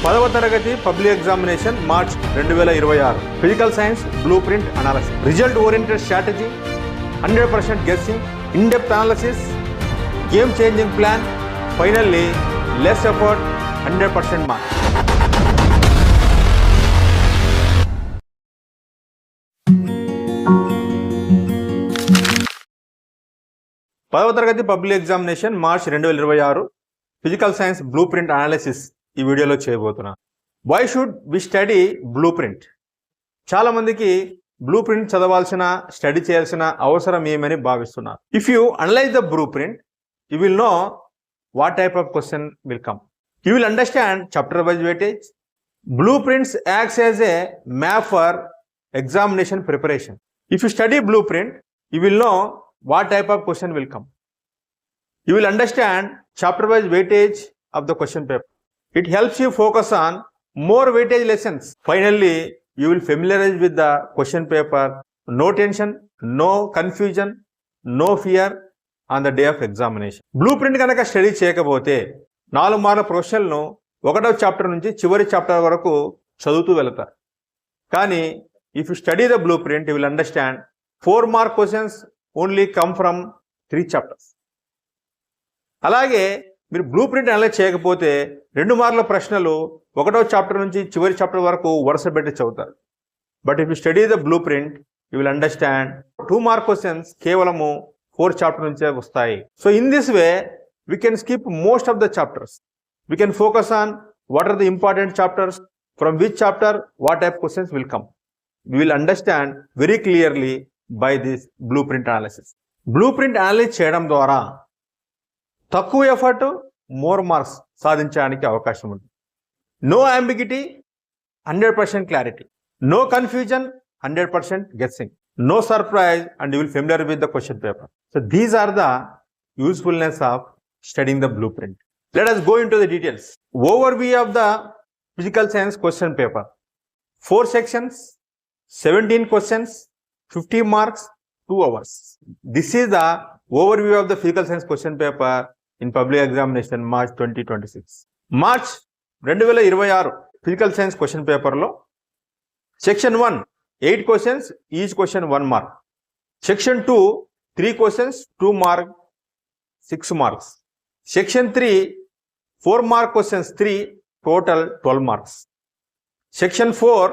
10వ తరగతి public examination March 2026 physical science blue print analysis result oriented strategy 100% guessing in depth analysis game changing plan finally less effort 100% marks. పదవ తరగతి public examination March 2026 physical science blue print analysis ఈ వీడియోలో చేయబోతున్నా. Why should we study blue print? చాలా మందికి blue print చదవాల్సిన study చేయాల్సిన అవసరం ఏమని భావిస్తున్నారు. If you analyse the blue print you will know what type of question will come. You will understand chapter wise weightage. Blue prints acts as a map for examination preparation. If you study blueprint, you will know what type of question will come. You will understand chapter wise weightage of the question paper. It helps you focus on more weightage lessons. Finally, you will familiarize with the question paper. No tension, no confusion, no fear on the day of examination. Blueprint కనుక study చేయకపోతే 4 మార్ల ప్రశ్నలను 1వ chapter నుంచి చివరి chapter వరకు చదువుతూ వెళతారు. కానీ if you study the blueprint, you will understand 4 mark questions only come from 3 chapters. అలాగే మీరు బ్లూ ప్రింట్ అనలైజ్ చేయకపోతే 2 మార్ల ప్రశ్నలు 1వ చాప్టర్ నుంచి చివరి చాప్టర్ వరకు వరుస పెట్టి చదువుతారు. But if you study the blue print you will understand 2 mark questions కేవలము 4 చాప్టర్ నుంచే వస్తాయి. So in this way we can skip most of the chapters. We can focus on what are the important chapters, from which chapter what type questions will come. We will understand very clearly by this blueprint analysis. Blueprint analysis చేయడం ద్వారా తక్కువ effort more marks సాధించడానికి అవకాశం ఉంది. No ambiguity 100% clarity, no confusion 100% guessing, no surprise and you will familiar with the question paper. So these are the usefulness of studying the blueprint. Let us go into the details. Overview of the physical science question paper. 4 sections, 17 questions, 50 marks, 2 hours. This is the overview of the physical science question paper in public examination March 2026. March 2026 physical science question paper lo section 1 8 questions, each question 1 mark. Section 2 3 questions, 2 mark, 6 marks. Section 3 4 mark questions 3, total 12 marks. Section 4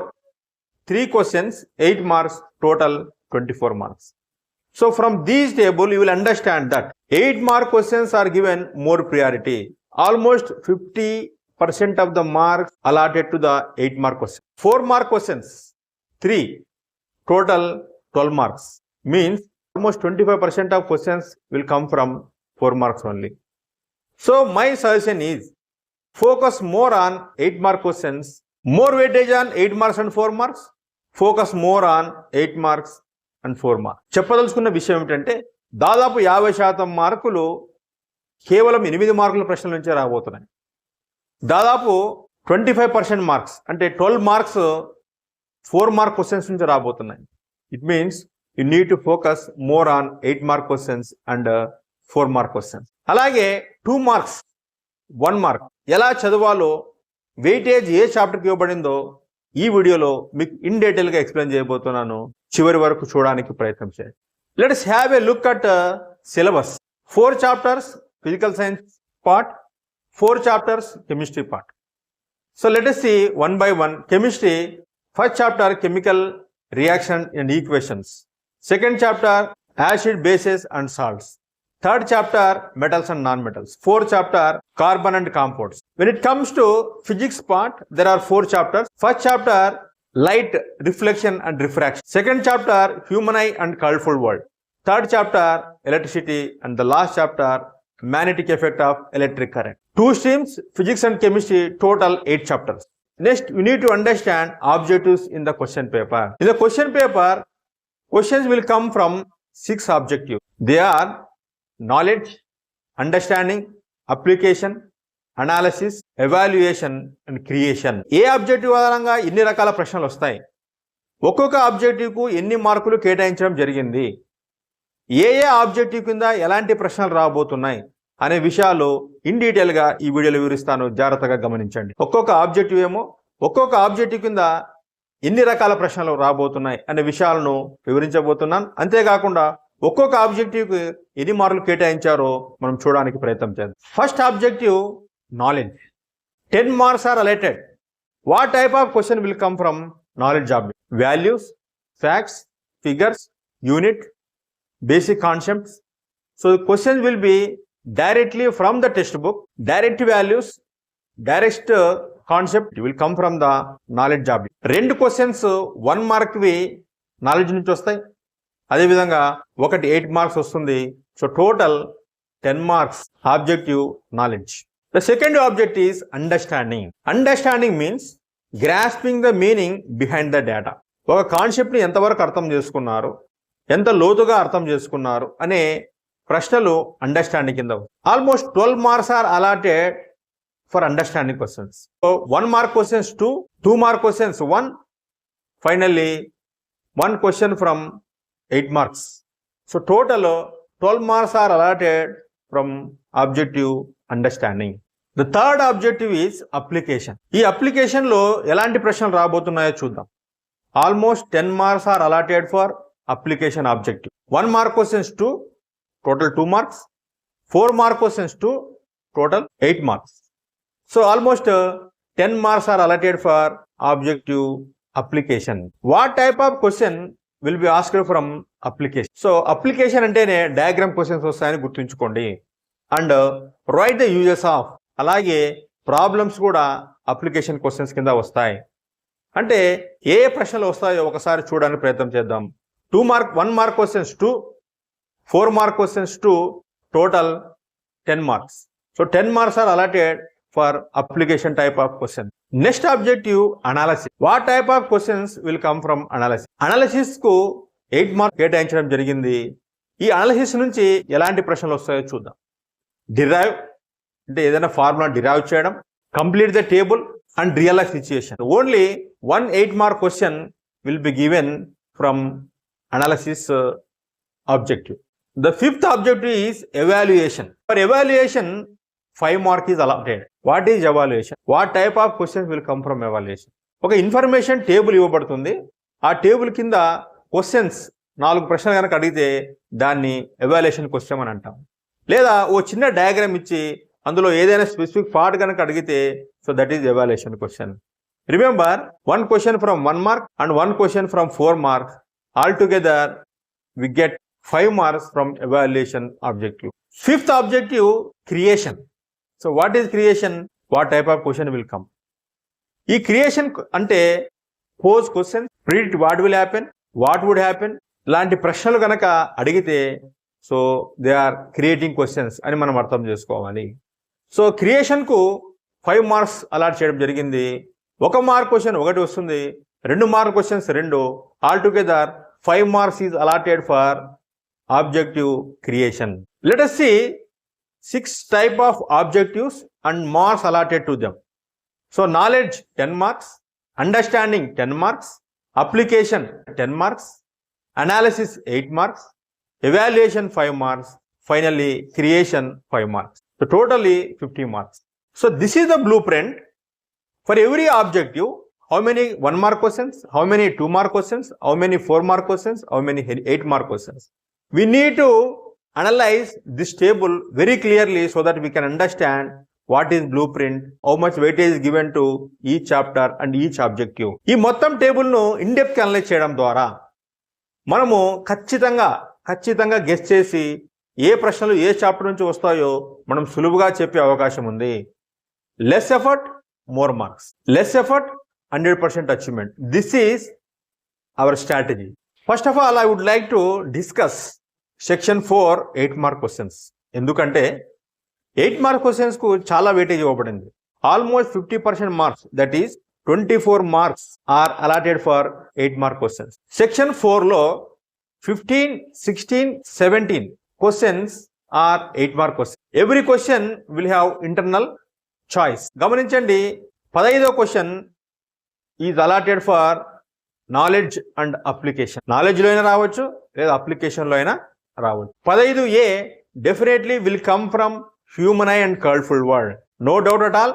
3 questions, 8 marks, total 24 marks. So from these table, you will understand that 8 mark questions are given more priority. Almost 50% of the marks allotted to the 8 mark questions. 4 mark questions, 3, total 12 marks. Means almost 25% of questions will come from 4 marks only. So my suggestion is, focus more on 8 mark questions, more weightage on 8 marks and 4 marks. Focus more on 8 marks and 4 marks. చెప్పదలుచుకున్న విషయం ఏమిటంటే దాదాపు 50% మార్కులు కేవలం 8 మార్కుల ప్రశ్నల నుంచే రాబోతున్నాయి. దాదాపు 25% మార్క్స్ అంటే 12 మార్క్స్ 4 మార్క్ క్వశ్చన్స్ నుంచి రాబోతున్నాయి. It means you need to focus more on 8 mark questions and 4 mark questions. అలాగే 2 మార్క్స్ 1 మార్క్ ఎలా చదవాలో వెయిటేజ్ ఏ చాప్టర్కి ఇవ్వబడిందో ఈ వీడియోలో మీకు ఇన్ డీటెయిల్గా ఎక్స్ప్లెయిన్ చేయబోతున్నాను. చివరి వరకు చూడడానికి ప్రయత్నం చేయండి. Let's have a look at syllabus. 4 chapters physical science part, 4 chapters chemistry part. So let us see one by one. Chemistry first chapter chemical reaction and equations, second chapter acid bases and salts, third chapter metals and non-metals, 4th chapter carbon and compounds. When it comes to physics part, there are 4 chapters. First chapter light reflection and refraction, second chapter human eye and colorful world, third chapter electricity, and the last chapter magnetic effect of electric current. 2 streams physics and chemistry, total 8 chapters. Next you need to understand objectives in the question paper. In the question paper, questions will come from 6 objectives. They are knowledge, understanding, application, analysis, evaluation and creation. A objective ఆధారంగా ఎన్ని రకాల ప్రశ్నలు వస్తాయి, ఒక్కొక్క ఆబ్జెక్టివ్కు ఎన్ని మార్కులు కేటాయించడం జరిగింది, ఏ ఆబ్జెక్టివ్ కింద ఎలాంటి ప్రశ్నలు రాబోతున్నాయి, అనే విషయాలు ఇన్ డీటెయిల్గా ఈ వీడియోలో వివరిస్తాను, జాగ్రత్తగా గమనించండి. ఒక్కొక్క ఆబ్జెక్టివ్ కింద ఎన్ని రకాల ప్రశ్నలు రాబోతున్నాయి అనే విషయాలను వివరించబోతున్నాను. అంతేకాకుండా ఒక్కొక్క ఆబ్జెక్టివ్కి ఎన్ని మార్కులు కేటాయించారో మనం చూడడానికి ప్రయత్నం చేద్దాం. First objective knowledge. 10 marks are allotted. What type of question will come from knowledge object? Values, facts, figures, unit, basic concepts. So the questions will be directly from the textbook. Direct values, direct concept will come from the knowledge object. రెండు questions 1 mark వి knowledge నుంచి వస్తాయి, అదేవిధంగా ఒకటి 8 marks వస్తుంది. So total 10 marks objective knowledge. The second object is understanding. Understanding means grasping the meaning behind the data. ఒక కాన్సెప్ట్ని ఎంతవరకు అర్థం చేసుకున్నారు, ఎంత లోతుగా అర్థం చేసుకున్నారు అనే ప్రశ్నలు అండర్స్టాండింగ్ కింద. Almost 12 marks are allotted for understanding questions. So 1 mark questions 2, 2 mark questions 1, finally 1 question from 8 marks. So total 12 marks are allotted from objective understanding. The third objective is application. ఈ అప్లికేషన్లో ఎలాంటి ప్రశ్నలు రాబోతున్నాయో చూద్దాం. Almost 10 marks are allotted for application objective. 1 mark questions 2, total 2 marks. 4 mark questions 2, total 8 marks. So almost 10 marks are allotted for objective application. What type of question will be asked from application? So application అంటేనే diagram questions వస్తాయని గుర్తుంచుకోండి. And right the uses of, అలాగే problems కూడా application questions కింద వస్తాయి. అంటే ఏ ప్రశ్నలు వస్తాయో ఒకసారి చూడడానికి ప్రయత్నం చేద్దాం. 1 mark questions 2, 4 mark questions 2, total 10 marks. So 10 marks are allotted for application type of question. Next objective analysis. What type of questions will come from analysis? Analysis కు 8 marks కేటాయించడం జరిగింది. ఈ అనాలిసిస్ నుంచి ఎలాంటి ప్రశ్నలు వస్తాయో చూద్దాం. డిరైవ్ అంటే ఏదైనా ఫార్ములా డిరైవ్ చేయడం, complete the table and real life situation. Only 1 8 mark question will be given from analysis objective. The fifth objective is evaluation. For evaluation 5 marks is allotted. What is evaluation? What type of questions will come from evaluation? ఒక information table ఇవ్వబడుతుంది. ఆ table కింద questions 4 ప్రశ్నలు కనుక అడిగితే దాన్ని evaluation question అని అంటాం. లేదా ఓ చిన్న డయాగ్రామ్ ఇచ్చి అందులో ఏదైనా స్పెసిఫిక్ పార్ట్ కనుక అడిగితే so that is evaluation question. Remember 1 question from 1 mark and 1 question from 4 marks. Altogether we get 5 marks from evaluation objective. Fifth objective, creation. So what is creation? What type of question will come? ఈ creation అంటే pose question, predict what will happen, what would happen లాంటి ప్రశ్నలు కనుక అడిగితే so they are creating questions అని మనం అర్థం చేసుకోవాలి. సో క్రియేషన్కు 5 marks అలాట్ చేయడం జరిగింది. 1 mark క్వశ్చన్ 1 వస్తుంది, 2 mark questions 2. Altogether 5 marks is allotted for objective creation. Let us see 6 type of objectives and marks allotted to them. So knowledge 10 marks, understanding 10 marks, application 10 marks, analysis 8 marks, evaluation 5 marks, finally creation 5 marks. So totally 50 marks. So this is the blueprint for every objective. How many 1 mark questions, how many 2 mark questions, how many 4 mark questions, how many 8 mark questions. We need to analyze this table very clearly so that we can understand what is blueprint, how much weightage is given to each chapter and each objective. ఈ మొత్తం టేబుల్ను in depth analyse చేయడం ద్వారా మనము ఖచ్చితంగా guess చేసి ఏ ప్రశ్నలు ఏ chapter నుంచి వస్తాయో మనం సులువుగా చెప్పే అవకాశం ఉంది. Less effort more marks, less effort 100% achievement. This is our strategy. First of all I would like to discuss section 4 8 mark questions. ఎందుకంటే 8 mark క్వశ్చన్స్ కు చాలా వెయిటేజ్ ఇవ్వబడింది. Almost 50% marks, that is 24 marks are allotted for 8 mark questions. Section 4లో 15, 16, 17 questions are 8 mark question. Every question will have internal choice. గమనించండి, 15వ question is allotted for knowledge and application. నాలెడ్జ్లో అయినా రావచ్చు లేదా అప్లికేషన్లో అయినా రావచ్చు. 15A definitely will come from human eye and colorful world. No doubt at all.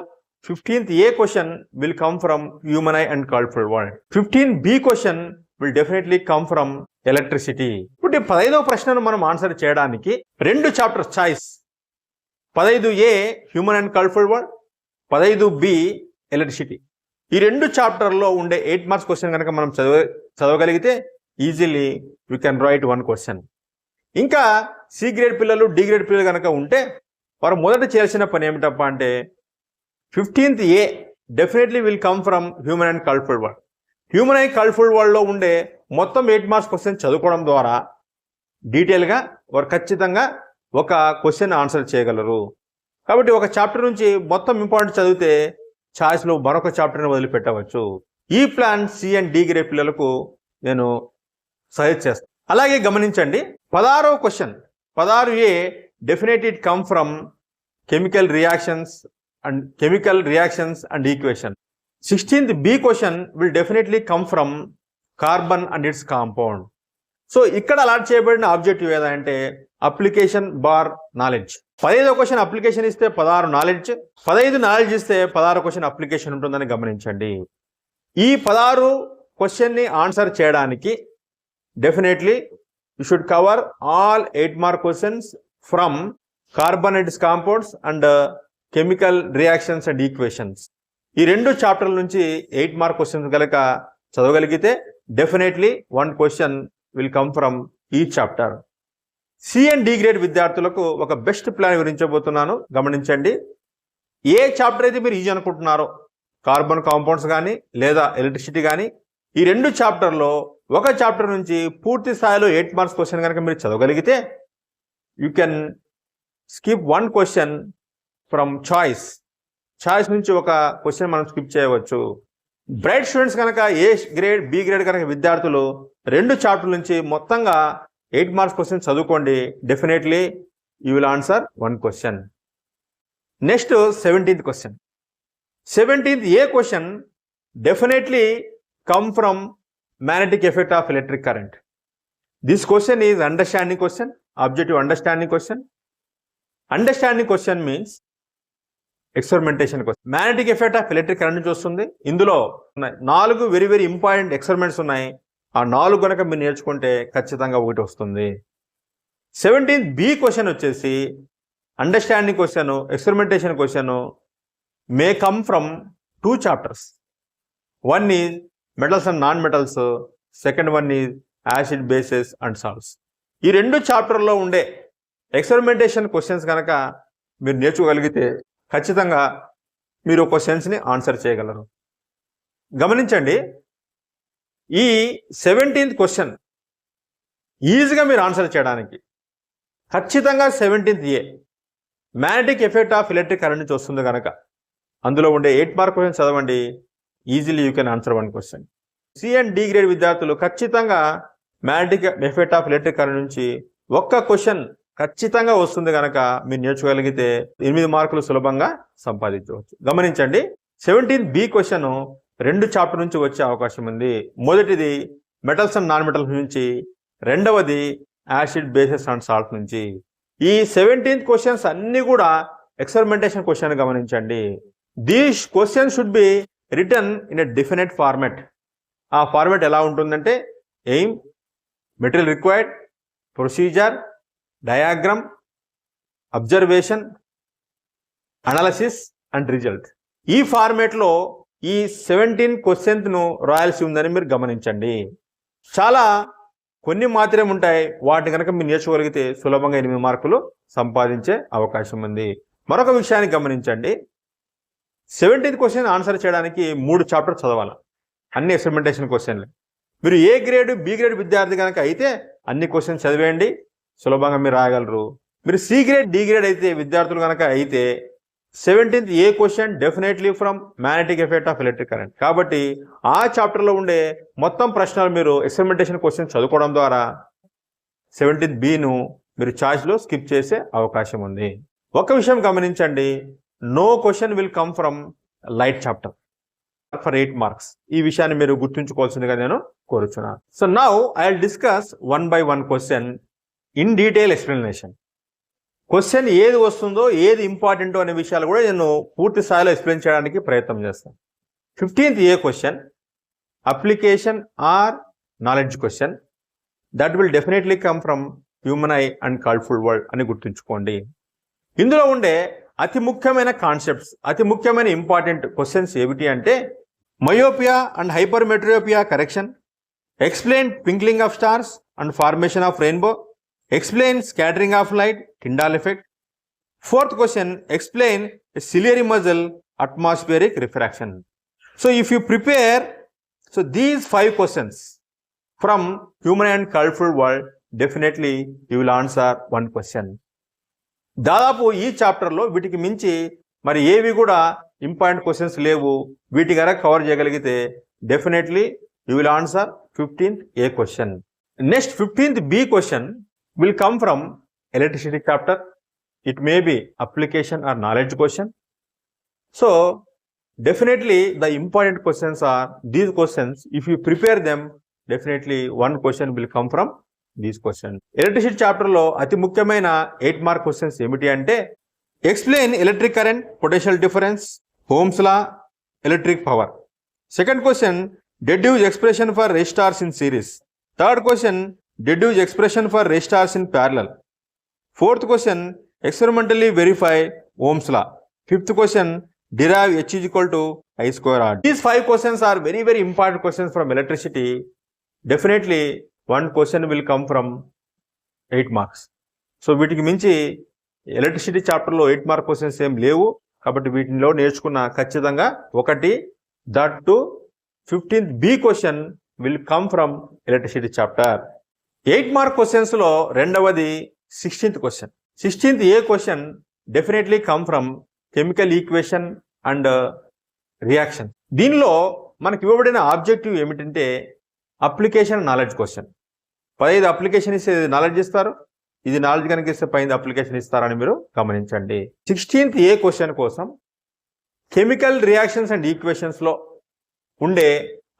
15th A question will come from human eye and colorful world. 15th B question will definitely come from electricity. ఇప్పుడు 15వ ప్రశ్నను మనం answer చేయడానికి రెండు chapters choice. 15A human and cultural world, 15B electricity. ఈ రెండు చాప్టర్లో ఉండే 8 మార్క్స్ క్వశ్చన్ కనుక మనం చదవగలిగితే easily you can write 1 question. ఇంకా సి గ్రేడ్ పిల్లలు, డి గ్రేడ్ పిల్లలు కనుక ఉంటే వారు మొదట చేయాల్సిన పని ఏమిటప్ప అంటే 15th A definitely will come from human and cultural world. Human and cultural వరల్డ్లో ఉండే మొత్తం 8 మార్క్స్ క్వశ్చన్ చదువుకోవడం ద్వారా డీటెయిల్గా వారు ఖచ్చితంగా ఒక క్వశ్చన్ ఆన్సర్ చేయగలరు. కాబట్టి ఒక చాప్టర్ నుంచి మొత్తం ఇంపార్టెంట్ చదివితే ఛాయిస్లో మరొక చాప్టర్ని వదిలిపెట్టవచ్చు. ఈ plan C and D grade పిల్లలకు నేను సజెస్ట్ చేస్తాను. అలాగే గమనించండి, 16వ question 16A definite it come from chemical reactions and equation. 16th B question will definitely come from carbon and its compound. So ఇక్కడ అలాట్ చేయబడిన ఆబ్జెక్టివ్ ఏదంటే అప్లికేషన్ బార్ నాలెడ్జ్. 15వ క్వశ్చన్ అప్లికేషన్ ఇస్తే 16 నాలెడ్జ్, 15 నాలెడ్జ్ ఇస్తే 16 question application ఉంటుందని గమనించండి. ఈ 16 క్వశ్చన్ని ఆన్సర్ చేయడానికి definitely you should cover all 8 mark questions from carbon and its compounds and chemical reactions and equations. ఈ రెండు చాప్టర్ల నుంచి 8 మార్క్ క్వశ్చన్స్ కనుక చదవగలిగితే definitely 1 question will come from ఈ chapter. C and D grade విద్యార్థులకు ఒక బెస్ట్ ప్లాన్ వివరించబోతున్నాను, గమనించండి. ఏ చాప్టర్ అయితే మీరు ఈజీ అనుకుంటున్నారో, కార్బన్ కాంపౌండ్స్ కానీ లేదా ఎలక్ట్రిసిటీ కానీ, ఈ రెండు చాప్టర్లో ఒక చాప్టర్ నుంచి పూర్తి స్థాయిలో 8 మార్క్స్ క్వశ్చన్ కనుక మీరు చదవగలిగితే you can skip 1 question from choice నుంచి ఒక క్వశ్చన్ మనం స్కిప్ చేయవచ్చు. బ్రైట్ స్టూడెంట్స్ కనుక ఏ గ్రేడ్ బి గ్రేడ్ కనుక విద్యార్థులు రెండు చాప్టర్ నుంచి మొత్తంగా 8 మార్క్స్ క్వశ్చన్ చదువుకోండి. Definitely you will answer 1 question. Next 17th question. 17th A question definitely come from magnetic effect of electric current. This question is understanding question, objective understanding question. Understanding question means experimentation question. Magnetic effect of electric current చూస్తుంది. ఇందులో 4 very very important experiments ఉన్నాయి. ఆ 4 కనుక మీరు నేర్చుకుంటే ఖచ్చితంగా 1 వస్తుంది. 17th B question వచ్చేసి understanding question, experimentation question May come from 2 chapters. 1 is metals and non metals, second 1 is acid bases and salts. ఈ రెండు చాప్టర్లో ఉండే ఎక్స్పెరిమెంటేషన్ క్వశ్చన్స్ కనుక మీరు నేర్చుకోగలిగితే ఖచ్చితంగా మీరు క్వశ్చన్స్ని ఆన్సర్ చేయగలరు. గమనించండి, ఈ 17th క్వశ్చన్ ఈజీగా మీరు ఆన్సర్ చేయడానికి ఖచ్చితంగా 17th A magnetic effect of electric current నుంచి వస్తుంది కనుక అందులో ఉండే 8 మార్క్ క్వశ్చన్ చదవండి. Easily you can answer 1 question. C and D grade విద్యార్థులు ఖచ్చితంగా magnetic effect of electric current నుంచి ఒక్క క్వశ్చన్ ఖచ్చితంగా వస్తుంది కనుక మీరు నేర్చుకోగలిగితే 8 మార్కులు సులభంగా సంపాదించవచ్చు. గమనించండి, 17th B క్వశ్చన్ 2 చాప్టర్ నుంచి వచ్చే అవకాశం ఉంది. మొదటిది మెటల్స్ అండ్ నాన్ మెటల్స్ నుంచి, రెండవది యాసిడ్ బేసెస్ అండ్ సాల్ట్ నుంచి. ఈ 17th క్వశ్చన్స్ అన్ని కూడా ఎక్స్పెరిమెంటేషన్ క్వశ్చన్. గమనించండి, these question should be return in a definite format. ఆ ఫార్మాట్ ఎలా ఉంటుందంటే aim, material required, procedure, diagram, observation, analysis and result. ఈ ఫార్మేట్లో ఈ 17 క్వశ్చన్స్ను రాయాల్సి ఉందని మీరు గమనించండి. చాలా కొన్ని మాత్రమే ఉంటాయి, వాటిని కనుక మీరు నేర్చుకోగలిగితే సులభంగా 8 మార్కులు సంపాదించే అవకాశం ఉంది. మరొక విషయాన్ని గమనించండి, 17th క్వశ్చన్ ఆన్సర్ చేయడానికి 3 చాప్టర్ చదవాలి, అన్ని ఎక్స్పెరిమెంటేషన్ క్వశ్చన్లు. మీరు ఏ గ్రేడ్ బి గ్రేడ్ విద్యార్థి కనుక అయితే అన్ని క్వశ్చన్స్ చదివేయండి, సులభంగా మీరు రాయగలరు. మీరు సి గ్రేడ్ డి గ్రేడ్ అయితే విద్యార్థులు కనుక అయితే 17th A question definitely from magnetic effect of electric current. కాబట్టి ఆ చాప్టర్లో ఉండే మొత్తం ప్రశ్నలు మీరు ఎక్స్పెరిమెంటేషన్ క్వశ్చన్ చదువుకోవడం ద్వారా 17th Bను మీరు చాయిస్లో స్కిప్ చేసే అవకాశం ఉంది. ఒక విషయం గమనించండి, no question will come from light chapter for 8 marks. ఈ విషయాన్ని మీరు గుర్తుంచుకోవాల్సిందిగా నేను కోరుచున్నాను. So now I will discuss 1 by 1 question in detail explanation. Question ఏది వస్తుందో ఏది ఇంపార్టెంటో అనే విషయాలు కూడా నేను పూర్తి స్థాయిలో ఎక్స్ప్లెయిన్ చేయడానికి ప్రయత్నం చేస్తాను. 15th A question application or knowledge question that will definitely come from human eye and colourful world అని గుర్తుంచుకోండి. ఇందులో ఉండే అతి ముఖ్యమైన కాన్సెప్ట్స్, అతి ముఖ్యమైన ఇంపార్టెంట్ క్వశ్చన్స్ ఏమిటి అంటే myopia and hypermetropia correction, explain twinkling of stars and formation of rainbow, explain scattering of light, Tyndall effect. 4th question, explain ciliary muscle atmospheric refraction. So if you prepare these 5 questions from human and colorful world, definitely you will answer 1 question. దాదాపు ఈ చాప్టర్లో వీటికి మించి మరి ఏవి కూడా important questions లేవు. వీటి కనుక కవర్ చేయగలిగితే definitely you will answer 15th A question. Next 15th B question will come from electricity chapter. It may be application or knowledge question. So definitely the important questions are these questions. If you prepare them, definitely 1 question will come from these questions. Electricity chapter lo ati mukyamaina 8 mark questions emiti ante explain electric current, potential difference, Ohm's law, electric power. Second question, deduce expression for resistors in series. Third question, deduce expression for resistors in parallel. 4th question, experimentally verify Ohm's law. 5th question, derive H is equal to I square R. These 5 questions are very, very important questions from electricity. Definitely 1 question will come from 8 marks. So వీటికి మించి electricity చాప్టర్లో 8 mark questions ఏం లేవు. కాబట్టి వీటిలో నేర్చుకున్న ఖచ్చితంగా ఒకటి that too 15th B question will come from electricity chapter. 8 mark questions లో రెండవది 16th question. 16th A question definitely come from chemical equation and reaction. దీనిలో మనకి ఇవ్వబడిన ఆబ్జెక్టివ్ ఏమిటంటే అప్లికేషన్ నాలెడ్జ్ క్వశ్చన్. 15 అప్లికేషన్ ఇస్తే నాలెడ్జ్ ఇస్తారు, ఇది నాలెడ్జ్ కనుక ఇస్తే 15 అప్లికేషన్ ఇస్తారని మీరు గమనించండి. 16th ఏ క్వశ్చన్ కోసం కెమికల్ రియాక్షన్స్ అండ్ ఈక్వేషన్స్ లో ఉండే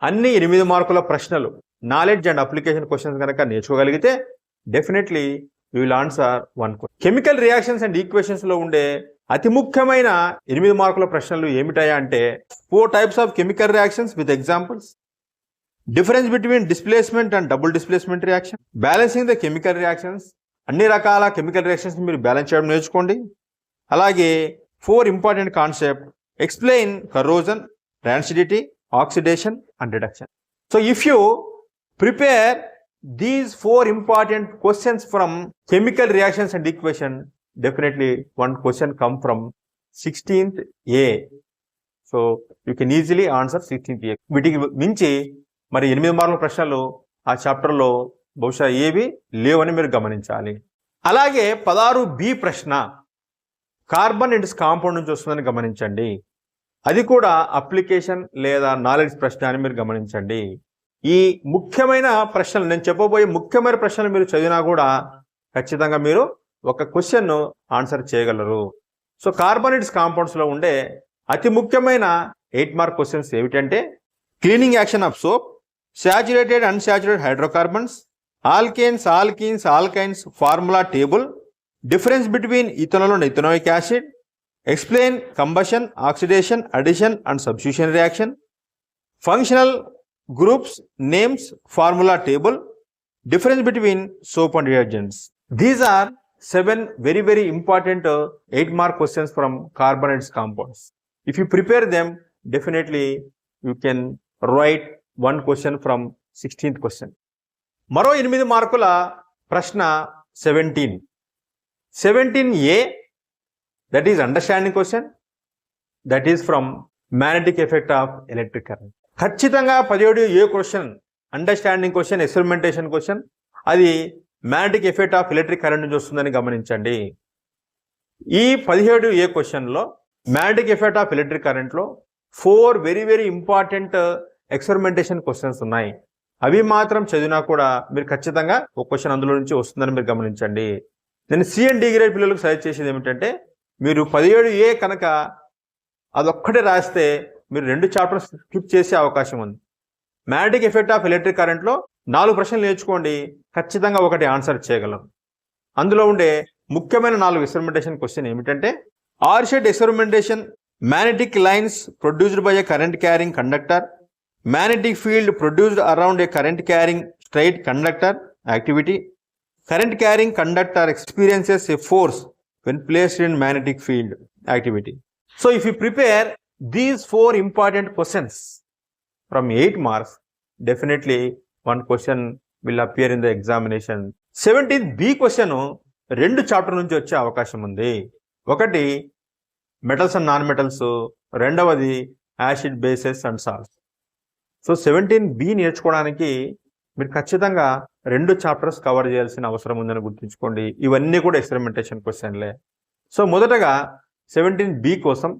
అన్ని 8 మార్కుల ప్రశ్నలు నాలెడ్జ్ అండ్ అప్లికేషన్ క్వశ్చన్స్ కనుక నేర్చుకోగలిగితే definitely you will answer 1 question. Chemical reactions and equations లో ఉండే అతి ముఖ్యమైన 8 మార్కుల ప్రశ్నలు ఏమిటాయా అంటే 4 types of chemical reactions with examples, difference between displacement and double displacement reaction, balancing the chemical reactions, అన్ని రకాల కెమికల్ రియాక్షన్స్ మీరు బ్యాలెన్స్ చేయడం నేర్చుకోండి. అలాగే 4 important concept, explain corrosion, rancidity, oxidation and reduction. So if you prepare these 4 important questions from chemical reactions and equation, definitely 1 question come from 16th A. So you can easily answer 16th A. వీటికి మించి మరి 8 మార్కుల ప్రశ్నలు ఆ చాప్టర్లో బహుశా ఏవి లేవని మీరు గమనించాలి. అలాగే 16 బి ప్రశ్న కార్బన్ అండ్ కాంపౌండ్ నుంచి వస్తుందని గమనించండి. అది కూడా అప్లికేషన్ లేదా నాలెడ్జ్ ప్రశ్న అని మీరు గమనించండి. ఈ ముఖ్యమైన ప్రశ్నలు నేను చెప్పబోయే ముఖ్యమైన ప్రశ్నలు మీరు చదివినా కూడా ఖచ్చితంగా మీరు ఒక క్వశ్చన్ ఆన్సర్ చేయగలరు. సో కార్బోనేట్స్ కాంపౌండ్స్ లో ఉండే అతి ముఖ్యమైన 8 మార్క్ క్వశ్చన్స్ ఏమిటంటే cleaning action of soap, saturated unsaturated hydrocarbons, alkanes, alkenes, alkynes formula table, difference between ethanol and ethanoic acid, explain combustion, oxidation, addition and substitution reaction, functional groups, names, formula table, difference between soap and reagents. These are 7 very, very important 8 mark questions from carbonates compounds. If you prepare them, definitely you can write 1 question from 16th question. మరో 8 మార్కుల ప్రశ్న 17. 17A, that is understanding question, that is from magnetic effect of electric current. ఖచ్చితంగా 17A question understanding question, experimentation question, అది magnetic effect of electric current నుంచి వస్తుందని గమనించండి. ఈ 17A క్వశ్చన్లో మ్యాగ్నెటిక్ ఎఫెక్ట్ ఆఫ్ ఎలక్ట్రిక్ కరెంట్లో 4 very very important experimentation questions ఉన్నాయి. అవి మాత్రం చదివినా కూడా మీరు ఖచ్చితంగా ఒక క్వశ్చన్ అందులో నుంచి వస్తుందని మీరు గమనించండి. నేను సి అండ్ డి గ్రేడ్ పిల్లలకు సజెస్ట్ చేసేది ఏమిటంటే మీరు 17A కనుక అదొక్కటే రాస్తే మీరు 2 చాప్టర్స్ స్కిప్ చేసే అవకాశం ఉంది. మ్యాగ్నెటిక్ ఎఫెక్ట్ ఆఫ్ ఎలక్ట్రిక్ కరెంట్లో 4 ప్రశ్నలు నేర్చుకోండి, ఖచ్చితంగా ఒకటి ఆన్సర్ చేయగలం. అందులో ఉండే ముఖ్యమైన 4 ఎక్స్పెరిమెంటేషన్ క్వశ్చన్ ఏమిటంటే, ఆర్షెడ్ experimentation, magnetic lines produced by a current carrying conductor, magnetic field produced around a current carrying straight conductor activity, current carrying conductor experiences a force when placed in magnetic field activity. So if you prepare these 4 important questions from 8 marks, definitely one question will appear in the examination. 17th B question 2 chapter నుంచి వచ్చే అవకాశం ఉంది. ఒకటి metals and non metals, రెండవది acid bases and salts. So 17B నేర్చుకోవడానికి మీరు ఖచ్చితంగా 2 chapters cover చేయాల్సిన అవసరం ఉందని గుర్తుంచుకోండి. ఇవన్నీ కూడా ఎక్స్పెరిమెంటేషన్ క్వశ్చన్లే. సో మొదటగా 17B కోసం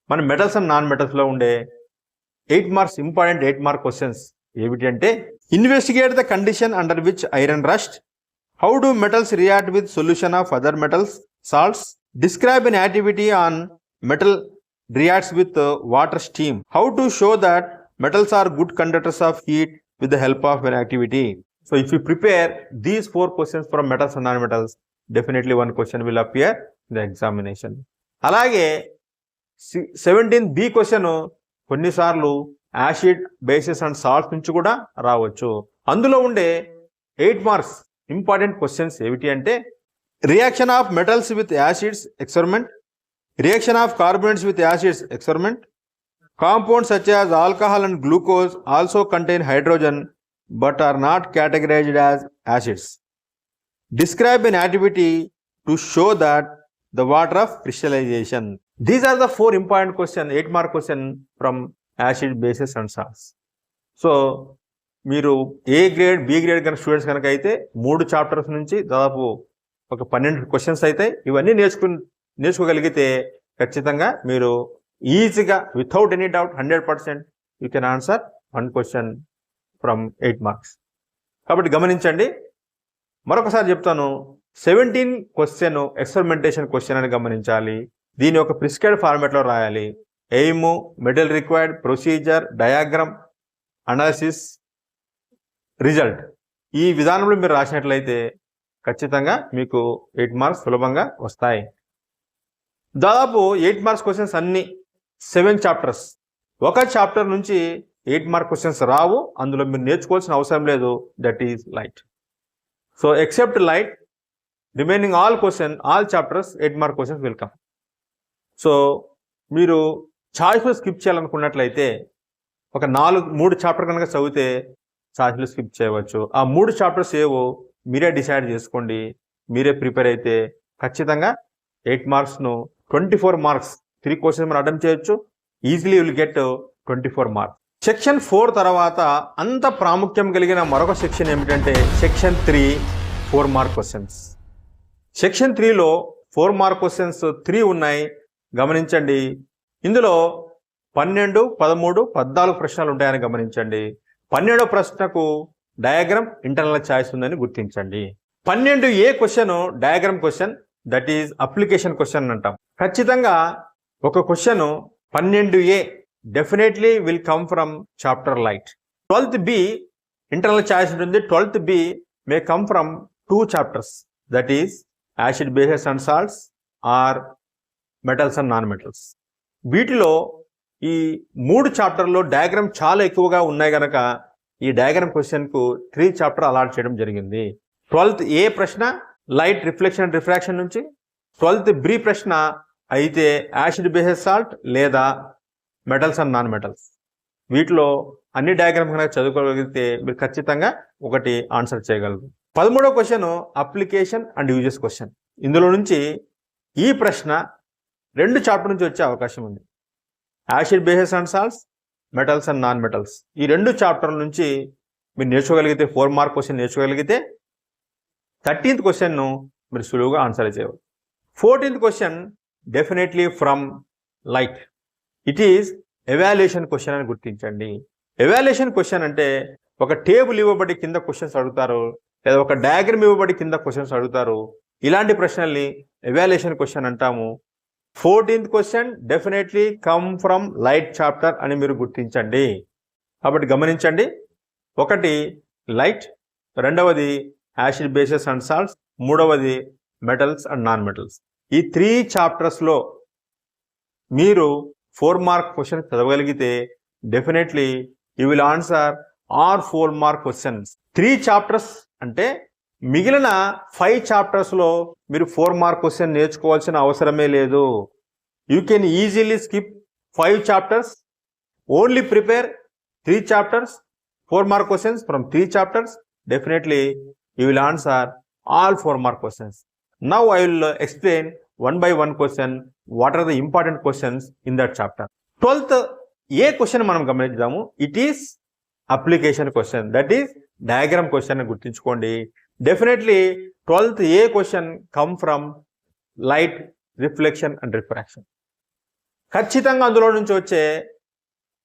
మన మెటల్స్ అండ్ నాన్ మెటల్స్లో ఉండే 8 మార్క్స్ ఇంపార్టెంట్ 8 మార్క్ క్వశ్చన్స్ ఏమిటి అంటే, investigate the condition under which iron rust, how do metals react with solution of other metals salts, describe an activity on metal reacts with water steam, how to show that metals are good conductors of heat with the help of an activity. So if you prepare these 4 questions from metals and non-metals, definitely one question will appear in the examination. అలాగే 17B question కొన్నిసార్లు acid bases and salts నుంచి కూడా రావచ్చు. అందులో ఉండే 8 marks important questions ఏమిటి అంటే, reaction of metals with acids experiment, reaction of carbonates with acids experiment, compounds such as alcohol and glucose also contain hydrogen but are not categorised as acids, describe an activity to show that the water of crystallization. These are the 4 important questions, 8 mark question from acid, bases and salts. So మీరు A grade B grade కనుక students కనుక అయితే 3 chapters నుంచి దాదాపు ఒక 12 questions అయితే ఇవన్నీ నేర్చుకోగలిగితే ఖచ్చితంగా మీరు ఈజీగా without any doubt 100% you can answer 1 question from 8 marks. కాబట్టి గమనించండి, మరొకసారి చెప్తాను, 17 క్వశ్చన్ ఎక్స్పెరిమెంటేషన్ క్వశ్చన్ అని గమనించాలి. దీని ఒక ప్రిస్క్రైబ్డ్ ఫార్మాట్లో రాయాలి. Aim, metal required, procedure, diagram, analysis, result, ఈ విధానంలో మీరు రాసినట్లయితే ఖచ్చితంగా మీకు 8 మార్క్స్ సులభంగా వస్తాయి. దాదాపు 8 మార్క్స్ క్వశ్చన్స్ అన్ని 7 చాప్టర్స్. ఒక చాప్టర్ నుంచి 8 మార్క్ క్వశ్చన్స్ రావు, అందులో మీరు నేర్చుకోవాల్సిన అవసరం లేదు. That is light. So except light, remaining all chapters 8 mark questions will come. So మీరు ఛాయిస్లో స్కిప్ చేయాలనుకున్నట్లయితే ఒక 3 చాప్టర్ కనుక చదివితే ఛాయిస్లో స్కిప్ చేయవచ్చు. ఆ 3 చాప్టర్స్ ఏవో మీరే డిసైడ్ చేసుకోండి. మీరే ప్రిపేర్ అయితే ఖచ్చితంగా 8 మార్క్స్ను 24 మార్క్స్ 3 క్వశ్చన్స్ మనం అటెంప్ట్ చేయొచ్చు. Easily will get 24 marks. Section 4 తర్వాత అంత ప్రాముఖ్యం కలిగిన మరొక సెక్షన్ ఏమిటంటే సెక్షన్ 3 4 మార్క్ క్వశ్చన్స్. సెక్షన్ 3లో 4 మార్క్ క్వశ్చన్స్ 3 ఉన్నాయి. గమనించండి, ఇందులో 12, 13, 14 ప్రశ్నలు ఉంటాయని గమనించండి. 12వ ప్రశ్నకు డయాగ్రామ్ ఇంటర్నల్ చాయిస్ ఉందని గుర్తించండి. 12A question diagram question, that is application question అంటాం. ఖచ్చితంగా ఒక question 12A definitely will come from chapter light. 12th B internal choice ఉంటుంది. 12th B may come from 2 chapters, that is acid bases and salts or metals and non metals. వీటిలో ఈ 3 చాప్టర్లో diagram చాలా ఎక్కువగా ఉన్నాయి కనుక ఈ డయాగ్రామ్ క్వశ్చన్కు 3 చాప్టర్ అలాట్ చేయడం జరిగింది. 12th A ప్రశ్న లైట్ రిఫ్లెక్షన్ అండ్ రిఫ్రాక్షన్ నుంచి, 12th B ప్రశ్న అయితే యాసిడ్ బేసెస్ సాల్ట్ లేదా మెటల్స్ అండ్ నాన్ మెటల్స్. వీటిలో అన్ని డయాగ్రామ్ కనుక చదువుకోగలిగితే మీరు ఖచ్చితంగా ఒకటి ఆన్సర్ చేయగలరు. 13వ question application and uses question. ఇందులో నుంచి ఈ ప్రశ్న 2 చాప్టర్ నుంచి వచ్చే అవకాశం ఉంది. Acid bases and salts, metals and non metals, ఈ 2 చాప్టర్ల నుంచి మీరు నేర్చుకోగలిగితే 4 మార్క్ క్వశ్చన్ నేర్చుకోగలిగితే 13th క్వశ్చన్ను మీరు సులువుగా ఆన్సర్ చేయవచ్చు. 14th question definitely from light. It is evaluation question అని గుర్తించండి. ఎవాల్యుయేషన్ క్వశ్చన్ అంటే ఒక టేబుల్ ఇవ్వబడి కింద క్వశ్చన్స్ అడుగుతారు, లేదా ఒక డయాగ్రామ్ ఇవ్వబడి కింద క్వశ్చన్స్ అడుగుతారు. ఇలాంటి ప్రశ్నల్ని ఎవాల్యుయేషన్ క్వశ్చన్ అంటాము. 14th question definitely come from light chapter అని మీరు గుర్తించండి. కాబట్టి గమనించండి, ఒకటి లైట్, రెండవది యాసిడ్ బేసెస్ అండ్ సాల్ట్స్, మూడవది మెటల్స్ అండ్ నాన్ మెటల్స్. ఈ 3 చాప్టర్స్లో మీరు 4 మార్క్ క్వశ్చన్ చదవగలిగితే definitely you will answer are 4 mark questions. 3 chapters అంటే మిగిలిన 5 చాప్టర్స్లో మీరు 4 మార్క్ క్వశ్చన్ నేర్చుకోవాల్సిన అవసరమే లేదు. You can easily skip 5 chapters, only prepare 3 chapters, 4 mark questions from 3 chapters. Definitely you will answer all 4 mark questions. Now I will explain one by one question what are the important questions in that chapter. 12th A question మనం గమనిద్దాము. It is application question, that is diagram question అని గుర్తుంచుకోండి. Definitely 12th A question come from light, reflection and refraction. ఖచ్చితంగా అందులో నుంచి వచ్చే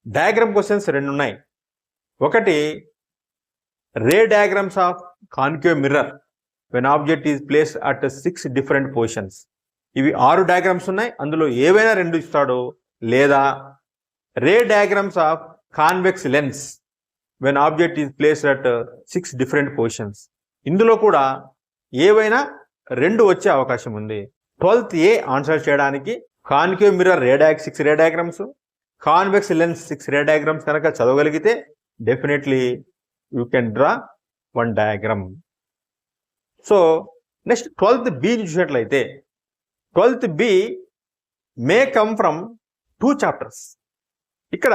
diagram questions 2 ఉన్నాయి. ఒకటి ray diagrams of concave mirror when object is place at 6 different positions. ఇవి 6 diagrams ఉన్నాయి, అందులో ఏవైనా 2 ఇస్తాడు. లేదా ray diagrams of convex lens when object is place at 6 different positions. ఇందులో కూడా ఏవైనా 2 వచ్చే అవకాశం ఉంది. 12th A ఆన్సర్ చేయడానికి concave mirror 6 ray diagrams, convex lens 6 ray diagrams కనుక చదవగలిగితే definitely you can draw one diagram. So next 12th B చూసినట్లయితే 12th B may come from 2 chapters. ఇక్కడ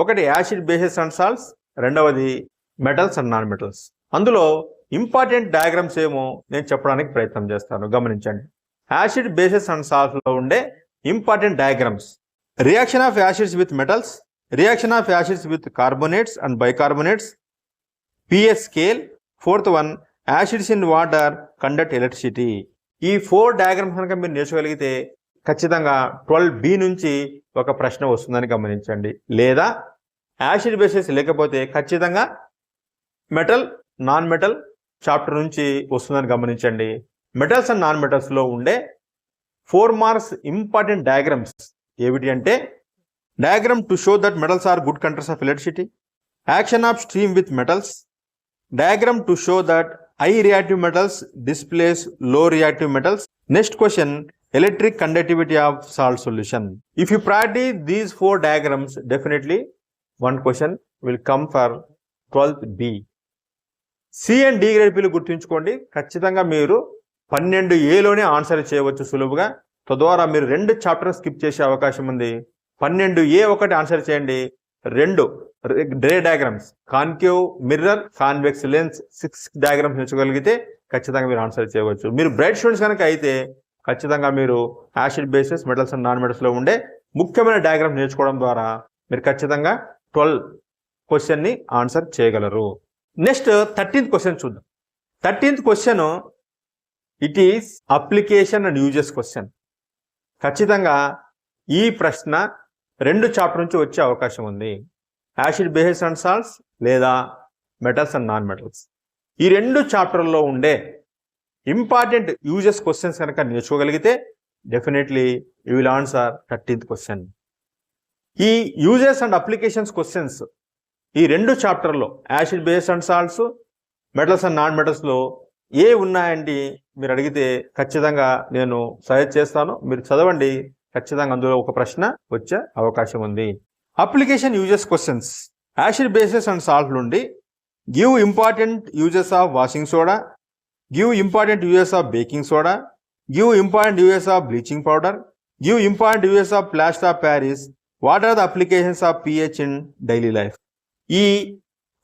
ఒకటి యాసిడ్ బేసెస్ అండ్ సాల్ట్స్, రెండవది metals and non metals. అందులో important diagrams ఏమో నేను చెప్పడానికి ప్రయత్నం చేస్తాను, గమనించండి. యాసిడ్ బేసెస్ అండ్ సాల్ట్స్ లో ఉండే important diagrams: reaction of acids with metals, reaction of acids with carbonates and bicarbonates, pH scale, 4th one acids in water conduct electricity. ఈ 4 డయాగ్రామ్స్ కనుక మీరు నేర్చుకోగలిగితే ఖచ్చితంగా 12B నుంచి ఒక ప్రశ్న వస్తుందని గమనించండి. లేదా యాసిడ్ బేసెస్ లేకపోతే ఖచ్చితంగా మెటల్, నాన్ మెటల్ చాప్టర్ నుంచి వస్తుందని గమనించండి. మెటల్స్ అండ్ నాన్ మెటల్స్లో ఉండే 4 మార్క్స్ ఇంపార్టెంట్ డయాగ్రామ్స్ ఏమిటి అంటే diagram to show that metals are good conductors of electricity, action of stream with metals, diagram to show that high reactive metals displace low reactive metals. Next question, electric conductivity of salt solution. If you practice these 4 diagrams, definitely one question will come for 12th B. C and D grade పిల్లలు గుర్తుంచుకోండి, ఖచ్చితంగా మీరు 12Aలోనే answer చేయవచ్చు సులువుగా. తద్వారా మీరు 2 chapter skip చేసే అవకాశం ఉంది. 12A ఒకటి ఆన్సర్ చేయండి, 2 ray diagrams, concave mirror, convex lens 6 diagrams నేర్చుకోగలిగితే ఖచ్చితంగా మీరు ఆన్సర్ చేయవచ్చు. మీరు బ్రైట్ స్టూడెంట్స్ కనుక అయితే ఖచ్చితంగా మీరు acid bases, metals and non మెటల్స్లో ఉండే ముఖ్యమైన డయాగ్రామ్స్ నేర్చుకోవడం ద్వారా మీరు ఖచ్చితంగా 12 క్వశ్చన్ని ఆన్సర్ చేయగలరు. నెక్స్ట్ 13th క్వశ్చన్ చూద్దాం. 13th question it is application and uses question. ఖచ్చితంగా ఈ ప్రశ్న 2 చాప్టర్ నుంచి వచ్చే అవకాశం ఉంది. యాసిడ్ బేసెస్ అండ్ సాల్ట్స్ లేదా మెటల్స్ అండ్ నాన్ మెటల్స్. ఈ 2 చాప్టర్లో ఉండే ఇంపార్టెంట్ యూజెస్ క్వశ్చన్స్ కనుక నేర్చుకోగలిగితే definitely you will answer 13th question. ఈ యూజెస్ అండ్ అప్లికేషన్స్ క్వశ్చన్స్ ఈ 2 చాప్టర్లో acid bases and salts, metals and non మెటల్స్లో ఏ ఉన్నాయండి మీరు అడిగితే ఖచ్చితంగా నేను సజెస్ట్ చేస్తాను, మీరు చదవండి. ఖచ్చితంగా అందులో ఒక ప్రశ్న వచ్చే అవకాశం ఉంది. Application uses questions. Acid bases and salt నుండి give important uses of washing soda, give important uses of baking soda, give important uses of bleaching powder, give important uses of plaster of Paris, what are the applications of pH in daily life. ఈ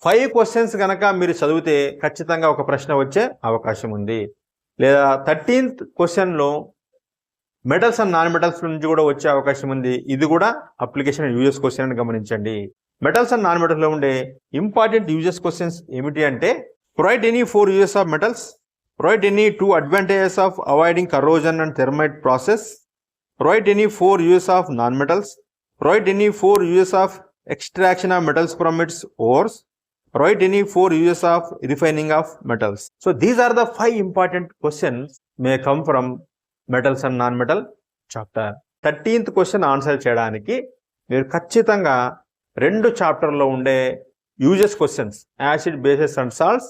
5 questions కనుక మీరు చదివితే ఖచ్చితంగా ఒక ప్రశ్న వచ్చే అవకాశం ఉంది. లేదా 13th క్వశ్చన్లో మెటల్స్ అండ్ నాన్ మెటల్స్ నుంచి కూడా వచ్చే అవకాశం ఉంది. ఇది కూడా అప్లికేషన్ అండ్ యూజెస్ క్వశ్చన్ అని గమనించండి. మెటల్స్ అండ్ నాన్ మెటల్స్లో ఉండే ఇంపార్టెంట్ యూజెస్ క్వశ్చన్స్ ఏమిటి అంటే provide any 4 uses of metals, provide any 2 advantages of avoiding corrosion and thermite process, provide any 4 uses of non metals, provide any 4 uses of extraction of metals from its ores, provide any 4 uses of refining of metals. So these are the 5 important questions may come from metals and non metal chapter. 13th question answer చేయడానికి మీరు ఖచ్చితంగా 2 చాప్టర్లో ఉండే uses questions, acid bases and salts,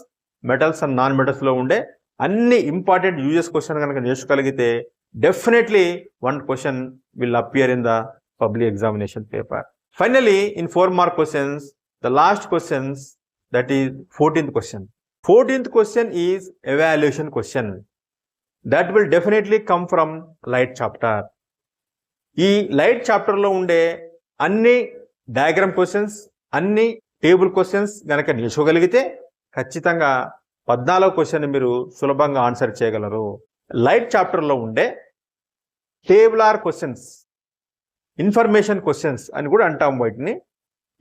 metals and non మెటల్స్లో ఉండే అన్ని important uses question కనుక నేర్చుకోగలిగితే definitely 1 question will appear in the public examination paper. Finally in 4 mark questions, the last questions, that is 14th question. 14th question is evaluation question. That will definitely come from light chapter. ఈ light చాప్టర్లో ఉండే అన్ని diagram questions, అన్ని table questions కనుక నేర్చుకోగలిగితే ఖచ్చితంగా 14వ question మీరు సులభంగా ఆన్సర్ చేయగలరు. లైట్ చాప్టర్లో ఉండే టేబులార్ క్వశ్చన్స్, ఇన్ఫర్మేషన్ క్వశ్చన్స్ అని కూడా అంటాం వాటిని.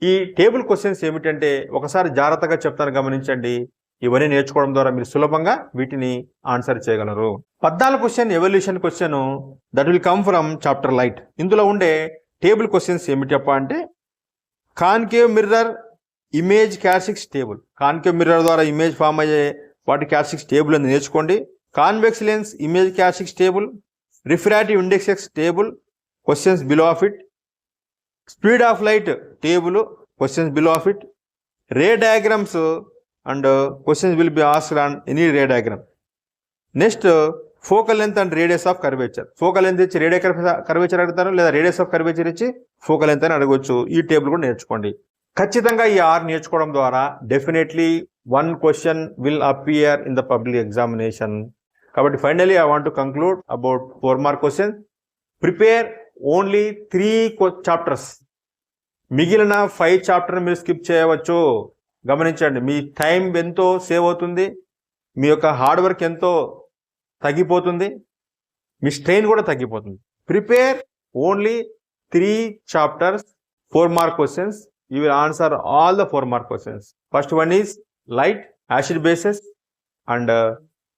ఈ టేబుల్ క్వశ్చన్స్ ఏమిటంటే ఒకసారి జాగ్రత్తగా చెప్తాను, గమనించండి. ఇవన్నీ నేర్చుకోవడం ద్వారా మీరు సులభంగా వీటిని ఆన్సర్ చేయగలరు. 14వ question evaluation question, that will come from chapter light. ఇందులో ఉండే టేబుల్ క్వశ్చన్స్ ఏమిటప్ప అంటే concave mirror image characteristics table. Concave mirror ద్వారా ఇమేజ్ ఫామ్ అయ్యే వాటి క్యారెక్టరిస్టిక్స్ టేబుల్ అని నేర్చుకోండి. Convex lens image characteristics table, refractive index table, questions below of it, speed of light table, questions below of it, ray diagrams and questions will be asked on any ray diagram. Next focal length and radius of curvature. Focal length ఇచ్చి radius curvature అడుగుతారు, లేదా radius of curvature ఇచ్చి focal length అని అడగవచ్చు. ఈ table కూడా నేర్చుకోండి. ఖచ్చితంగా ఈ 6 నేర్చుకోవడం ద్వారా definitely 1 question will appear in the public examination. కాబట్టి finally I want to conclude about 4 mark question. Prepare only 3 chapters. మిగిలిన 5 చాప్టర్ మీరు స్కిప్ చేయవచ్చు. గమనించండి, మీ టైం ఎంతో సేవ్ అవుతుంది, మీ యొక్క హార్డ్ వర్క్ ఎంతో తగ్గిపోతుంది, మీ స్ట్రెయిన్ కూడా తగ్గిపోతుంది. Prepare only 3 chapters, 4 mark questions. You will answer all the 4 mark questions. First one is light, acid bases and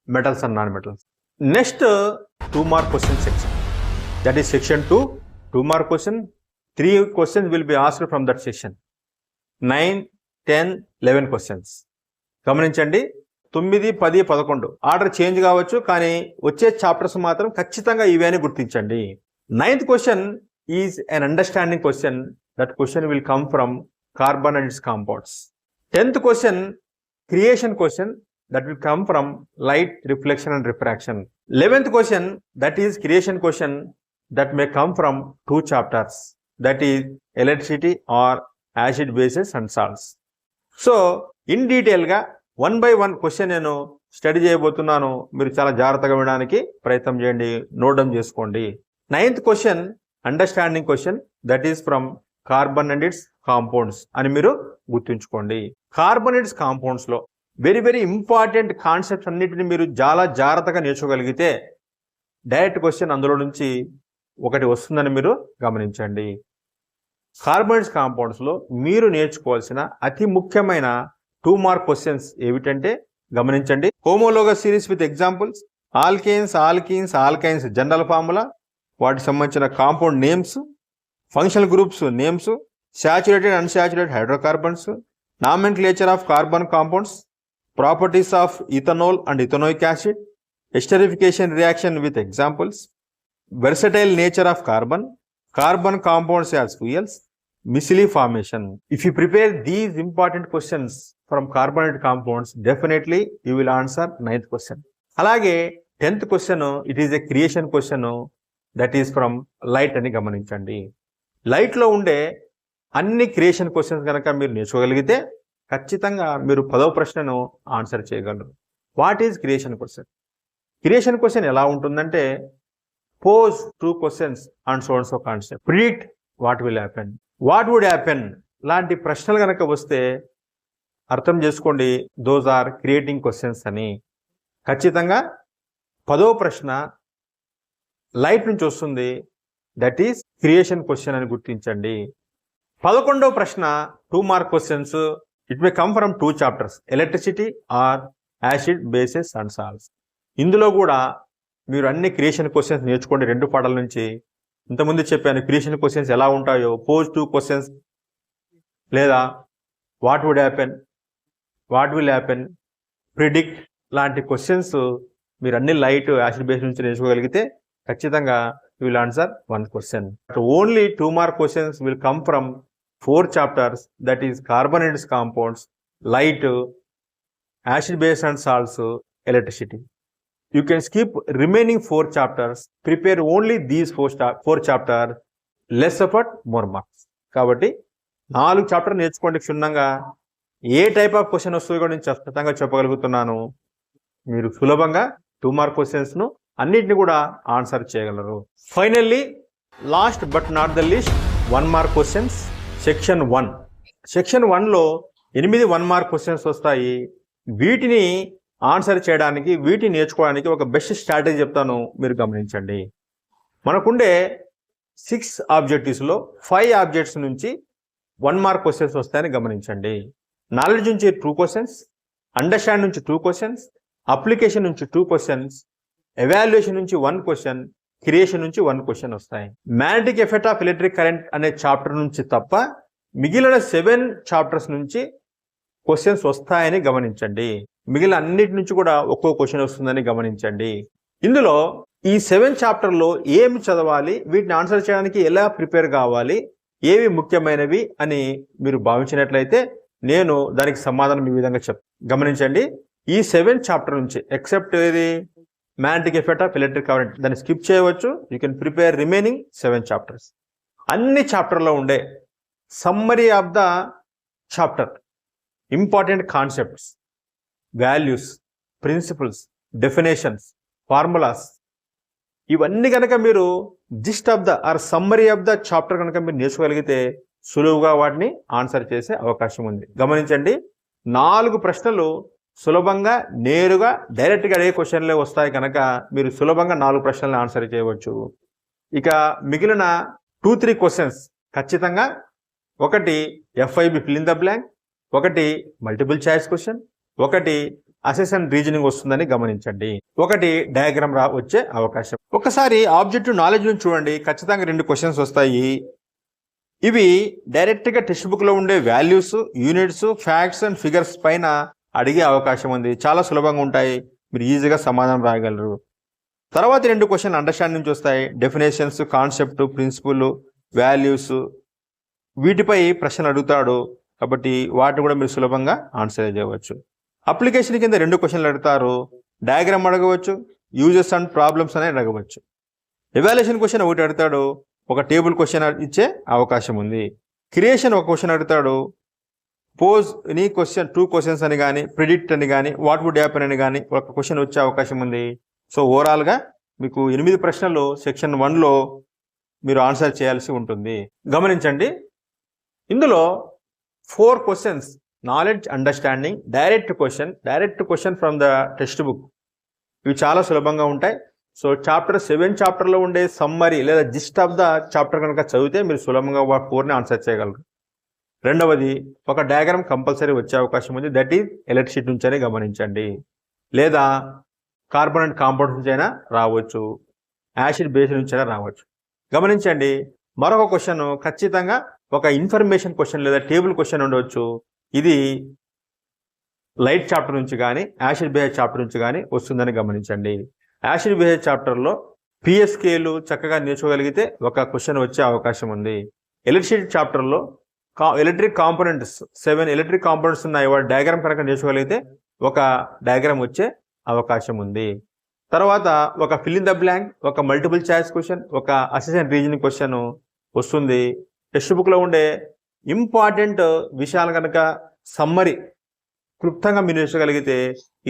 metals and non-metals. Next 2 mark question section. That is section 2, 2 mark question. 3 questions will be asked from that section. 9, 10, 11 questions. గమనించండి, 9, 10, 11 order change కావచ్చు, కానీ వచ్చే chapters మాత్రం ఖచ్చితంగా ఇవే అని గుర్తించండి. 9th question is an understanding question. That question will come from carbon and its compounds. 10th question, creation question. That will come from light, reflection and refraction. 11th question, that is creation question, that may come from 2 chapters. That is electricity or acid bases and salts. So in detail గా 1 by 1 question నేను study చేయబోతున్నాను. మీరు చాలా జాగ్రత్తగా వినడానికి ప్రయత్నం చేయండి, note down చేసుకోండి. 9th question understanding question, that is from carbon and its compounds అని మీరు గుర్తుంచుకోండి. కార్బన్ అండ్ ఇట్స్ కాంపౌండ్స్ లో వెరీ వెరీ ఇంపార్టెంట్ కాన్సెప్ట్స్ అన్నిటిని మీరు చాలా జాగ్రత్తగా నేర్చుకోగలిగితే డైరెక్ట్ క్వశ్చన్ అందులో నుంచి ఒకటి వస్తుందని మీరు గమనించండి. కార్బన్ అండ్ ఇట్స్ కాంపౌండ్స్ లో మీరు నేర్చుకోవాల్సిన అతి ముఖ్యమైన 2 మార్క్ క్వశ్చన్స్ ఏమిటంటే గమనించండి. Homologous series with examples, alkanes, alkenes, alkynes general formula, వాటికి సంబంధించిన compound names, functional groups names, saturated unsaturated hydrocarbons, nomenclature of carbon compounds, properties of ethanol and ethanoic acid, esterification reaction with examples, versatile nature of carbon, carbon compounds as fuels, micelle formation. If you prepare these important questions from carbonate compounds, definitely you will answer 9th question. అలాగే 10th question, it is a creation question, that is from light అని గమనించండి. లైట్లో ఉండే అన్ని creation questions కనుక మీరు నేర్చుకోగలిగితే ఖచ్చితంగా మీరు 10వ ప్రశ్నను ఆన్సర్ చేయగలరు. What is creation question? Creation question ఎలా ఉంటుందంటే pose 2 questions on so and so concept, predict what will happen, what would happen లాంటి ప్రశ్నలు కనుక వస్తే అర్థం చేసుకోండి, దోస్ ఆర్ క్రియేటింగ్ క్వశ్చన్స్ అని. ఖచ్చితంగా 10వ ప్రశ్న లైట్ నుంచి వస్తుంది, దట్ ఈస్ క్రియేషన్ క్వశ్చన్ అని గుర్తించండి. 11వ ప్రశ్న 2 mark questions, it may come from 2 chapters, electricity or acid bases and salts. ఇందులో కూడా మీరు అన్ని క్రియేషన్ క్వశ్చన్స్ నేర్చుకోండి 2 పాఠాల నుంచి. ఇంతకుముందు చెప్పాను క్రియేషన్ క్వశ్చన్స్ ఎలా ఉంటాయో, పోజ్ 2 క్వశ్చన్స్ లేదా what would happen, what will happen, predict లాంటి క్వశ్చన్స్ మీరు అన్ని లైట్, యాసిడ్ బేస్ నుంచి నేర్చుకోగలిగితే ఖచ్చితంగా you will answer 1 question. But only 2 mark questions will come from 4 chapters, that is carbon and its compounds, light, acid base and salts, electricity. You can skip remaining 4 chapters, prepare only these 4 chapter, less effort more marks. కాబట్టి 4 chapter నేర్చుకోండి క్షుణ్ణంగా. ఏ type of question వస్తుందో కూడా నేను ఖచ్చితంగా చెప్పగలుగుతున్నాను. మీరు సులభంగా 2 mark క్వశ్చన్స్ను అన్నిటిని కూడా ఆన్సర్ చేయగలరు. Finally last but not the least 1 mark questions. Section 1. Section 1లో 8 1 మార్క్ క్వశ్చన్స్ వస్తాయి. వీటిని ఆన్సర్ చేయడానికి, వీటిని నేర్చుకోవడానికి ఒక బెస్ట్ స్ట్రాటజీ చెప్తాను, మీరు గమనించండి. మనకుండే 6 ఆబ్జెక్టివ్స్లో 5 ఆబ్జెక్ట్స్ నుంచి 1 మార్క్ క్వశ్చన్స్ వస్తాయని గమనించండి. నాలెడ్జ్ నుంచి 2 క్వశ్చన్స్, అండర్స్టాండ్ నుంచి 2 క్వశ్చన్స్, అప్లికేషన్ నుంచి 2 క్వశ్చన్స్, ఎవాల్యుయేషన్ నుంచి 1 క్వశ్చన్, క్రియేషన్ నుంచి 1 క్వశ్చన్ వస్తాయి. Magnetic effect of electric current అనే చాప్టర్ నుంచి తప్ప మిగిలిన 7 చాప్టర్స్ నుంచి క్వశ్చన్స్ వస్తాయని గమనించండి. మిగిలిన అన్నిటి నుంచి కూడా ఒక్కో క్వశ్చన్ వస్తుందని గమనించండి. ఇందులో ఈ 7 చాప్టర్లో ఏమి చదవాలి, వీటిని ఆన్సర్ చేయడానికి ఎలా ప్రిపేర్ కావాలి, ఏవి ముఖ్యమైనవి అని మీరు భావించినట్లయితే నేను దానికి సమాధానం ఈ విధంగా గమనించండి. ఈ 7 చాప్టర్ నుంచి ఎక్సెప్ట్ ఏది magnetic effect of electric current, దాన్ని స్కిప్ చేయవచ్చు. You can prepare remaining 7 chapters. అన్ని చాప్టర్లో ఉండే summary of the chapter, important concepts, values, principles, definitions, formulas, ఇవన్నీ కనుక మీరు gist of the or summary of the chapter కనుక మీరు నేర్చుకోగలిగితే సులువుగా వాటిని ఆన్సర్ చేసే అవకాశం ఉంది. గమనించండి, 4 ప్రశ్నలు సులభంగా నేరుగా డైరెక్ట్గా అడిగే క్వశ్చన్లే వస్తాయి కనుక మీరు సులభంగా 4 ప్రశ్నలను ఆన్సర్ చేయవచ్చు. ఇక మిగిలిన 2-3 క్వశ్చన్స్ ఖచ్చితంగా, ఒకటి FIB fill in the blank, ఒకటి మల్టిపుల్ చాయిస్ క్వశ్చన్, ఒకటి అసెస్ అండ్ రీజనింగ్ వస్తుందని గమనించండి, ఒకటి డయాగ్రామ్ వచ్చే అవకాశం. ఒకసారి ఆబ్జెక్టివ్ నాలెడ్జ్ నుంచి చూడండి, ఖచ్చితంగా 2 క్వశ్చన్స్ వస్తాయి. ఇవి డైరెక్ట్గా టెక్స్ట్ బుక్లో ఉండే values, units, facts and figures పైన అడిగే అవకాశం ఉంది. చాలా సులభంగా ఉంటాయి, మీరు ఈజీగా సమాధానం రాయగలరు. తర్వాత 2 క్వశ్చన్లు అండర్స్టాండింగ్ నుంచి వస్తాయి. డెఫినేషన్స్, కాన్సెప్ట్, ప్రిన్సిపల్, వాల్యూస్, వీటిపై ప్రశ్నలు అడుగుతాడు కాబట్టి వాటిని కూడా మీరు సులభంగా ఆన్సర్ చేయవచ్చు. అప్లికేషన్ కింద 2 క్వశ్చన్లు అడుగుతారు. డయాగ్రామ్ అడగవచ్చు, యూజెస్ అండ్ ప్రాబ్లమ్స్ అనేది అడగవచ్చు. ఎవాల్యుయేషన్ క్వశ్చన్ ఒకటి అడుగుతాడు, ఒక టేబుల్ క్వశ్చన్ ఇచ్చే అవకాశం ఉంది. క్రియేషన్ ఒక క్వశ్చన్ అడుగుతాడు. పోజ్ ఎనీ క్వశ్చన్ 2 క్వశ్చన్స్ అని కానీ, ప్రిడిక్ట్ అని కానీ, వాట్ వుడ్ హ్యాపెన్ అని కానీ ఒక క్వశ్చన్ వచ్చే అవకాశం ఉంది. సో ఓవరాల్గా మీకు 8 ప్రశ్నలు సెక్షన్ 1లో మీరు ఆన్సర్ చేయాల్సి ఉంటుంది. గమనించండి, ఇందులో 4 questions knowledge, understanding, direct question from the text book, ఇవి చాలా సులభంగా ఉంటాయి. సో చాప్టర్ 7 చాప్టర్లో ఉండే సమ్మరీ లేదా జిస్ట్ ఆఫ్ ద చాప్టర్ కనుక చదివితే మీరు సులభంగా 4ని ఆన్సర్ చేయగలరు. రెండవది, ఒక డయాగ్రామ్ కంపల్సరీ వచ్చే అవకాశం ఉంది, దట్ ఈజ్ ఎలక్ట్రిసిటీ నుంచి అని గమనించండి. లేదా కార్బన్ అండ్ కాంపౌండ్ నుంచి అయినా రావచ్చు, యాసిడ్ బేస్ నుంచి అయినా రావచ్చు. గమనించండి, మరొక క్వశ్చన్ ఖచ్చితంగా ఒక ఇన్ఫర్మేషన్ క్వశ్చన్ లేదా టేబుల్ క్వశ్చన్ ఉండవచ్చు. ఇది లైట్ చాప్టర్ నుంచి కానీ, యాసిడ్ బిహేవ్ చాప్టర్ నుంచి కానీ వస్తుందని గమనించండి. యాసిడ్ బిహేవ్ చాప్టర్లో PSKలు చక్కగా నేర్చుకోగలిగితే ఒక క్వశ్చన్ వచ్చే అవకాశం ఉంది. ఎలక్ట్రిసిటీ చాప్టర్లో ఎలక్ట్రిక్ కాంపోనెంట్స్ 7 ఎలక్ట్రిక్ కాంపోనెంట్స్ ఉన్నాయి, వాటి డయాగ్రామ్ కనుక నేర్చుకోగలిగితే ఒక డయాగ్రామ్ వచ్చే అవకాశం ఉంది. తర్వాత ఒక ఫిల్ ఇన్ ద బ్లాంక్, ఒక మల్టిపుల్ చాయిస్ క్వశ్చన్, ఒక అసెస్ అండ్ రీజనింగ్ క్వశ్చన్ వస్తుంది. టెక్స్ట్ బుక్లో ఉండే ఇంపార్టెంట్ విషయాలు కనుక సమ్మరీ క్లుప్తంగా మీరు నేర్చుకోగలిగితే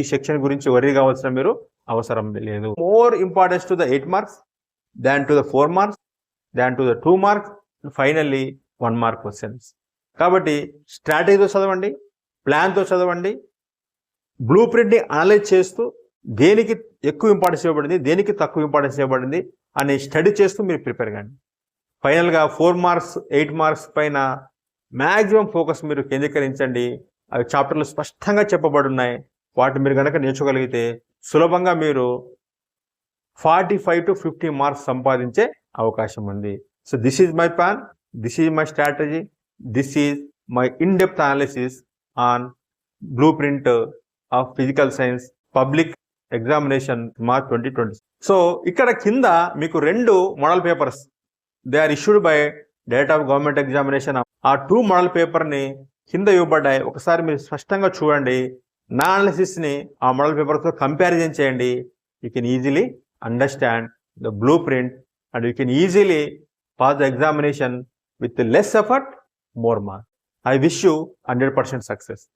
ఈ సెక్షన్ గురించి వరీ కావాల్సిన మీరు అవసరం లేదు. More importance to the 8 marks than to the 4 marks than to the 2 marks, finally 1 mark questions. కాబట్టి స్ట్రాటజీతో చదవండి, ప్లాన్తో చదవండి, బ్లూ ప్రింట్ని అనలైజ్ చేస్తూ దేనికి ఎక్కువ ఇంపార్టెన్స్ ఇవ్వబడింది, దేనికి తక్కువ ఇంపార్టెన్స్ ఇవ్వబడింది అని స్టడీ చేస్తూ మీరు ప్రిపేర్ కండి. ఫైనల్గా 4 మార్క్స్ 8 మార్క్స్ పైన మ్యాక్సిమం ఫోకస్ మీరు కేంద్రీకరించండి. అవి చాప్టర్లు స్పష్టంగా చెప్పబడి ఉన్నాయి, వాటిని మీరు కనుక నేర్చుకోగలిగితే సులభంగా మీరు 45 to 50 మార్క్స్ సంపాదించే అవకాశం ఉంది. So this is my plan, this is my strategy, this is my in-depth analysis on blue print of physical science public examination March 2020. So ఇక్కడ కింద మీకు 2 model papers they are issued by director of government examination. ఆ 2 model పేపర్ని కింద ఇవ్వబడ్డాయి, ఒకసారి మీరు స్పష్టంగా చూడండి. నా అనాలిసిస్ని ఆ మోడల్ పేపర్తో కంపారిజన్ చేయండి. you can easily understand the blueprint and you can easily pass the examination with less effort, more marks. I wish you 100% success.